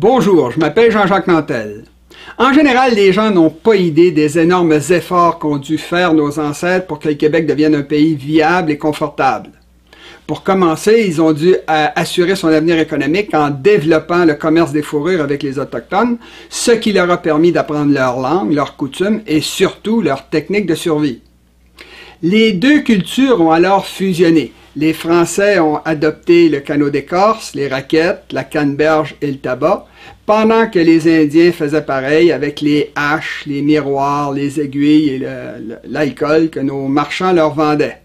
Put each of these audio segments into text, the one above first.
Bonjour, je m'appelle Jean-Jacques Nantel. En général, les gens n'ont pas idée des énormes efforts qu'ont dû faire nos ancêtres pour que le Québec devienne un pays viable et confortable. Pour commencer, ils ont dû assurer son avenir économique en développant le commerce des fourrures avec les Autochtones, ce qui leur a permis d'apprendre leur langue, leurs coutumes et surtout leurs techniques de survie. Les deux cultures ont alors fusionné. Les Français ont adopté le canot d'écorce, les raquettes, la canneberge et le tabac, pendant que les Indiens faisaient pareil avec les haches, les miroirs, les aiguilles et l'alcool que nos marchands leur vendaient.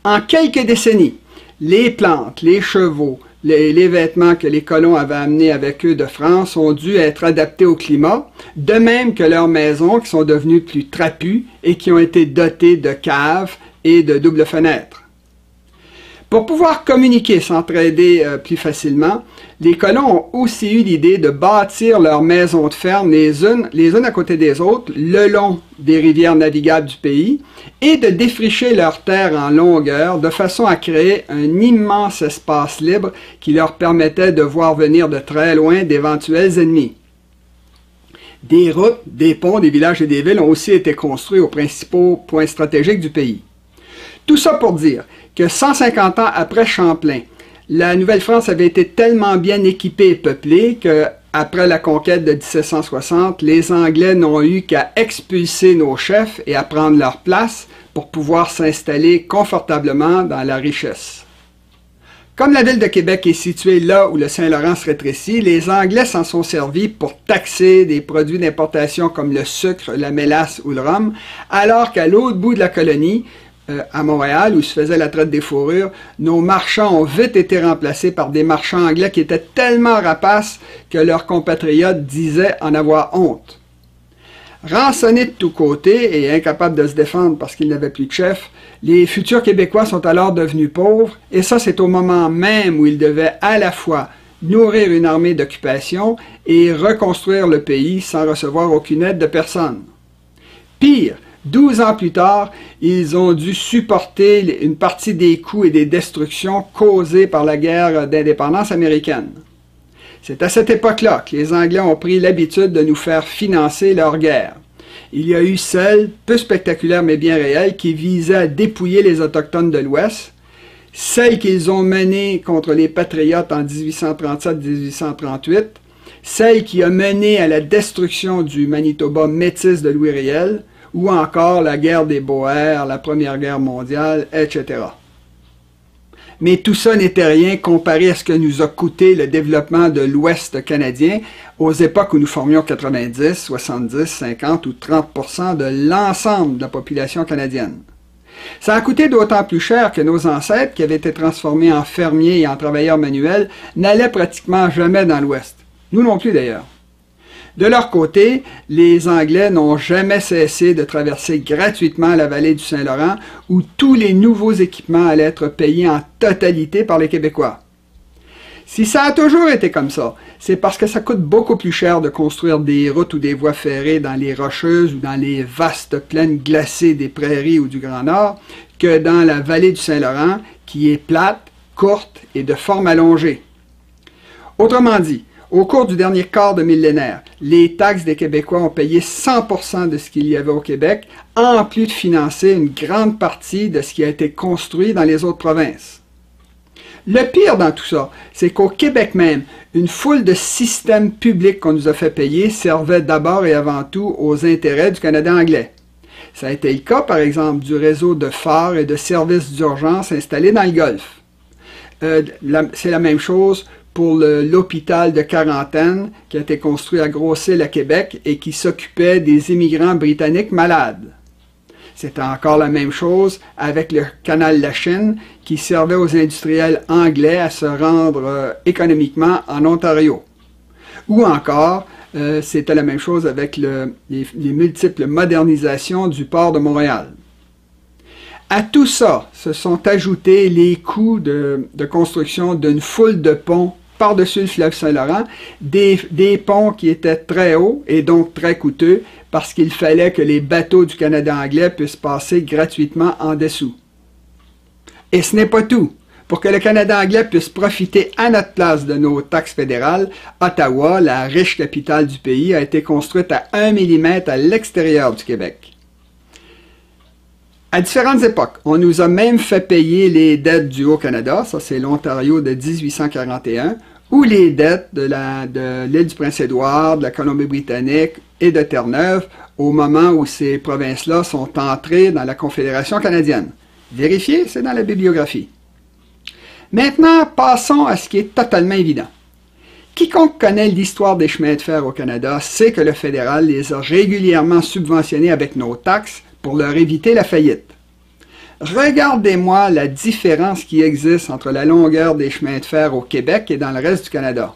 En quelques décennies, les plantes, les chevaux, les vêtements que les colons avaient amenés avec eux de France ont dû être adaptés au climat, de même que leurs maisons qui sont devenues plus trapues et qui ont été dotées de caves et de doubles fenêtres. Pour pouvoir communiquer et s'entraider plus facilement, les colons ont aussi eu l'idée de bâtir leurs maisons de ferme les unes à côté des autres le long des rivières navigables du pays et de défricher leurs terres en longueur de façon à créer un immense espace libre qui leur permettait de voir venir de très loin d'éventuels ennemis. Des routes, des ponts, des villages et des villes ont aussi été construits aux principaux points stratégiques du pays. Tout ça pour dire que 150 ans après Champlain, la Nouvelle-France avait été tellement bien équipée et peuplée que, après la conquête de 1760, les Anglais n'ont eu qu'à expulser nos chefs et à prendre leur place pour pouvoir s'installer confortablement dans la richesse. Comme la ville de Québec est située là où le Saint-Laurent se rétrécit, les Anglais s'en sont servis pour taxer des produits d'importation comme le sucre, la mélasse ou le rhum, alors qu'à l'autre bout de la colonie, à Montréal, où se faisait la traite des fourrures, nos marchands ont vite été remplacés par des marchands anglais qui étaient tellement rapaces que leurs compatriotes disaient en avoir honte. Rançonnés de tous côtés et incapables de se défendre parce qu'ils n'avaient plus de chef, les futurs Québécois sont alors devenus pauvres, et ça c'est au moment même où ils devaient à la fois nourrir une armée d'occupation et reconstruire le pays sans recevoir aucune aide de personne. Pire, 12 ans plus tard, ils ont dû supporter une partie des coûts et des destructions causées par la guerre d'indépendance américaine. C'est à cette époque-là que les Anglais ont pris l'habitude de nous faire financer leur guerre. Il y a eu celle, peu spectaculaire mais bien réelle, qui visait à dépouiller les Autochtones de l'Ouest, celle qu'ils ont menée contre les Patriotes en 1837-1838, celle qui a mené à la destruction du Manitoba métis de Louis Riel, ou encore la guerre des Boers, la Première Guerre mondiale, etc. Mais tout ça n'était rien comparé à ce que nous a coûté le développement de l'Ouest canadien aux époques où nous formions 90, 70, 50 ou 30% de l'ensemble de la population canadienne. Ça a coûté d'autant plus cher que nos ancêtres, qui avaient été transformés en fermiers et en travailleurs manuels, n'allaient pratiquement jamais dans l'Ouest. Nous non plus d'ailleurs. De leur côté, les Anglais n'ont jamais cessé de traverser gratuitement la vallée du Saint-Laurent où tous les nouveaux équipements allaient être payés en totalité par les Québécois. Si ça a toujours été comme ça, c'est parce que ça coûte beaucoup plus cher de construire des routes ou des voies ferrées dans les Rocheuses ou dans les vastes plaines glacées des Prairies ou du Grand Nord que dans la vallée du Saint-Laurent qui est plate, courte et de forme allongée. Autrement dit, au cours du dernier quart de millénaire, les taxes des Québécois ont payé 100% de ce qu'il y avait au Québec, en plus de financer une grande partie de ce qui a été construit dans les autres provinces. Le pire dans tout ça, c'est qu'au Québec même, une foule de systèmes publics qu'on nous a fait payer servait d'abord et avant tout aux intérêts du Canada anglais. Ça a été le cas, par exemple, du réseau de phares et de services d'urgence installés dans le Golfe. C'est la même chose pour l'hôpital de quarantaine qui a été construit à Gros-Isle à Québec et qui s'occupait des immigrants britanniques malades. C'était encore la même chose avec le canal de la Chine qui servait aux industriels anglais à se rendre économiquement en Ontario. Ou encore, c'était la même chose avec les multiples modernisations du port de Montréal. À tout ça se sont ajoutés les coûts de construction d'une foule de ponts par-dessus le fleuve Saint-Laurent, des ponts qui étaient très hauts et donc très coûteux parce qu'il fallait que les bateaux du Canada anglais puissent passer gratuitement en dessous. Et ce n'est pas tout. Pour que le Canada anglais puisse profiter à notre place de nos taxes fédérales, Ottawa, la riche capitale du pays, a été construite à 1 mm à l'extérieur du Québec. À différentes époques, on nous a même fait payer les dettes du Haut-Canada, ça c'est l'Ontario de 1841, ou les dettes de l'île du Prince-Édouard, de la Colombie-Britannique et de Terre-Neuve au moment où ces provinces-là sont entrées dans la Confédération canadienne. Vérifiez, c'est dans la bibliographie. Maintenant, passons à ce qui est totalement évident. Quiconque connaît l'histoire des chemins de fer au Canada sait que le fédéral les a régulièrement subventionnés avec nos taxes pour leur éviter la faillite. Regardez-moi la différence qui existe entre la longueur des chemins de fer au Québec et dans le reste du Canada.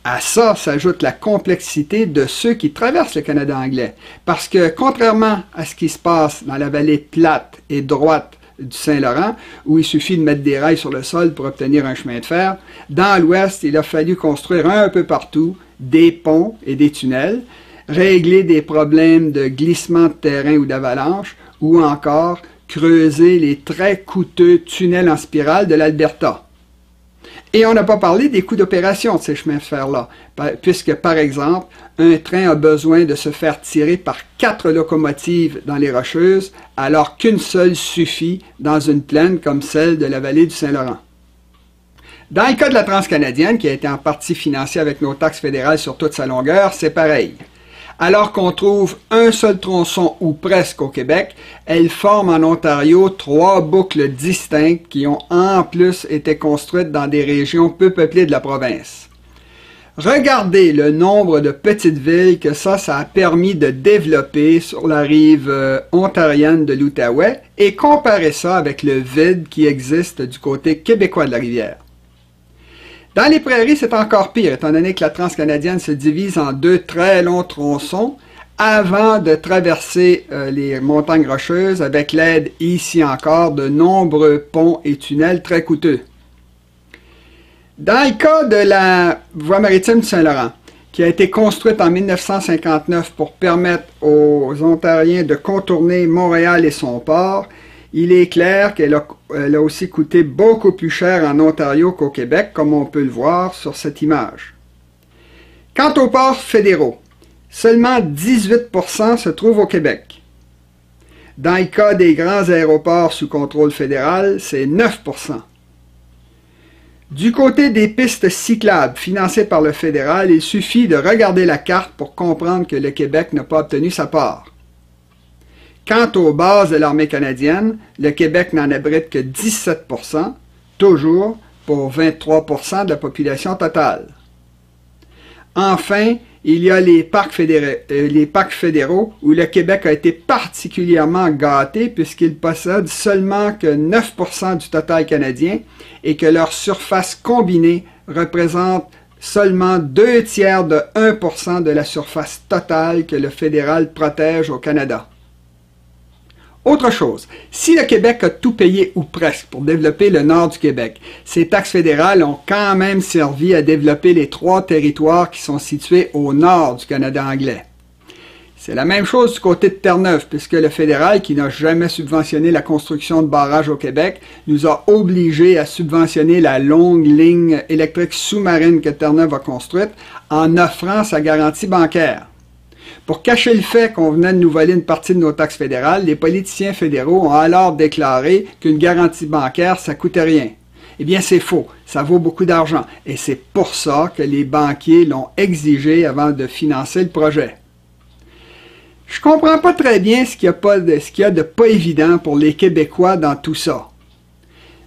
À ça s'ajoute la complexité de ceux qui traversent le Canada anglais, parce que contrairement à ce qui se passe dans la vallée plate et droite du Saint-Laurent, où il suffit de mettre des rails sur le sol pour obtenir un chemin de fer, dans l'Ouest, il a fallu construire un peu partout des ponts et des tunnels, régler des problèmes de glissement de terrain ou d'avalanche, ou encore creuser les très coûteux tunnels en spirale de l'Alberta. Et on n'a pas parlé des coûts d'opération de ces chemins de fer-là, puisque, par exemple, un train a besoin de se faire tirer par 4 locomotives dans les Rocheuses, alors qu'une seule suffit dans une plaine comme celle de la vallée du Saint-Laurent. Dans le cas de la Transcanadienne, qui a été en partie financée avec nos taxes fédérales sur toute sa longueur, c'est pareil. Alors qu'on trouve un seul tronçon ou presque au Québec, elle forme en Ontario 3 boucles distinctes qui ont en plus été construites dans des régions peu peuplées de la province. Regardez le nombre de petites villes que ça a permis de développer sur la rive ontarienne de l'Outaouais et comparez ça avec le vide qui existe du côté québécois de la rivière. Dans les prairies, c'est encore pire, étant donné que la Transcanadienne se divise en 2 très longs tronçons avant de traverser les montagnes rocheuses avec l'aide, ici encore, de nombreux ponts et tunnels très coûteux. Dans le cas de la voie maritime du Saint-Laurent, qui a été construite en 1959 pour permettre aux Ontariens de contourner Montréal et son port, il est clair qu'elle a aussi coûté beaucoup plus cher en Ontario qu'au Québec, comme on peut le voir sur cette image. Quant aux ports fédéraux, seulement 18% se trouvent au Québec. Dans le cas des grands aéroports sous contrôle fédéral, c'est 9%. Du côté des pistes cyclables financées par le fédéral, il suffit de regarder la carte pour comprendre que le Québec n'a pas obtenu sa part. Quant aux bases de l'armée canadienne, le Québec n'en abrite que 17%, toujours pour 23% de la population totale. Enfin, il y a les parcs fédéraux où le Québec a été particulièrement gâté puisqu'il possède seulement que 9% du total canadien et que leur surface combinée représente seulement 2/3 de 1% de la surface totale que le fédéral protège au Canada. Autre chose, si le Québec a tout payé ou presque pour développer le nord du Québec, ces taxes fédérales ont quand même servi à développer les 3 territoires qui sont situés au nord du Canada anglais. C'est la même chose du côté de Terre-Neuve, puisque le fédéral, qui n'a jamais subventionné la construction de barrages au Québec, nous a obligés à subventionner la longue ligne électrique sous-marine que Terre-Neuve a construite en offrant sa garantie bancaire. Pour cacher le fait qu'on venait de nous voler une partie de nos taxes fédérales, les politiciens fédéraux ont alors déclaré qu'une garantie bancaire, ça ne coûtait rien. Eh bien, c'est faux. Ça vaut beaucoup d'argent. Et c'est pour ça que les banquiers l'ont exigé avant de financer le projet. Je comprends pas très bien ce qu'il y a de pas évident pour les Québécois dans tout ça.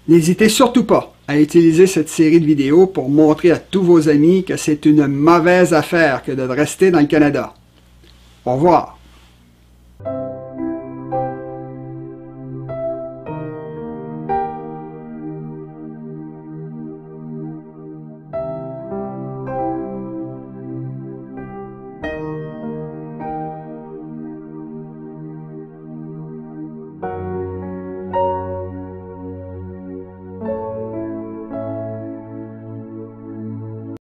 N'hésitez surtout pas à utiliser cette série de vidéos pour montrer à tous vos amis que c'est une mauvaise affaire que de rester dans le Canada. Au revoir.